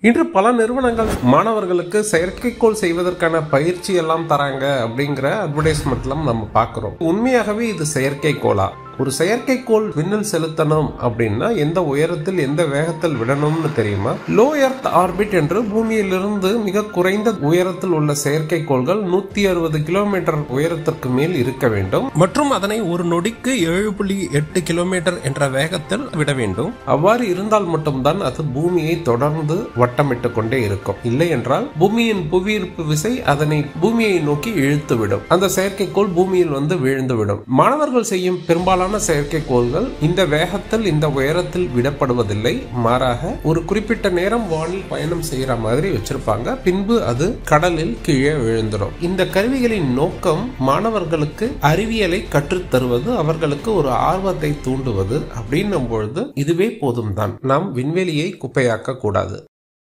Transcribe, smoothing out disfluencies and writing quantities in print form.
இன்று பல நிறுவனங்கள் மாணவர்களுக்கு செயற்கைக்கோள் செய்வதற்கான பயிற்சி எல்லாம் தராங்க அப்படிங்கிற அட்வர்டைஸ்மெண்ட்லாம் நம்ம பார்க்கிறோம். உண்மையாகவே இது செயற்கைக்கோளா? ஒரு செயற்கைக்கோள் விண்ணில் செலுத்தணும் அப்படின்னா எந்த உயரத்தில் எந்த வேகத்தில் விடணும்னு தெரியுமா? லோ எர்த் ஆர்பிட் என்று பூமியிலிருந்து மிக குறைந்த உயரத்தில் உள்ள செயற்கைக்கோள்கள் 160 கிலோமீட்டர் உயரத்திற்கு மேல் இருக்க வேண்டும் மற்றும் அதனை ஒரு நொடிக்கு 7.8 கிலோமீட்டர் என்ற வேகத்தில் விட வேண்டும். அவ்வாறு இருந்தால் மட்டும்தான் அது பூமியை தொடர்ந்து வட்டமிட்டுக் கொண்டே இருக்கும். இல்லை என்றால் பூமியின் புவியீர்ப்பு விசை அதனை பூமியை நோக்கி இழுத்துவிடும். அந்த செயற்கைக்கோள் பூமியில் வந்து விழுந்துவிடும். மாணவர்கள் செய்யும் பெரும்பாலான செயற்கைக்கோள்கள் இந்த வேகத்தில் இந்த உயரத்தில் விடப்படுவதில்லை. மாறாக ஒரு குறிப்பிட்ட நேரம் வானில் பயணம் செய்யற மாதிரி வச்சிருப்பாங்க. பின்பு அது கடலில் கீழே விழுந்துடும். இந்த கருவிகளின் நோக்கம் மாணவர்களுக்கு அறிவியலை கற்றுத் தருவது, அவர்களுக்கு ஒரு ஆர்வத்தை தூண்டுவது. அப்படின்னும் பொழுது இதுவே போதும் தான். நாம் விண்வெளியை குப்பையாக்க கூடாது.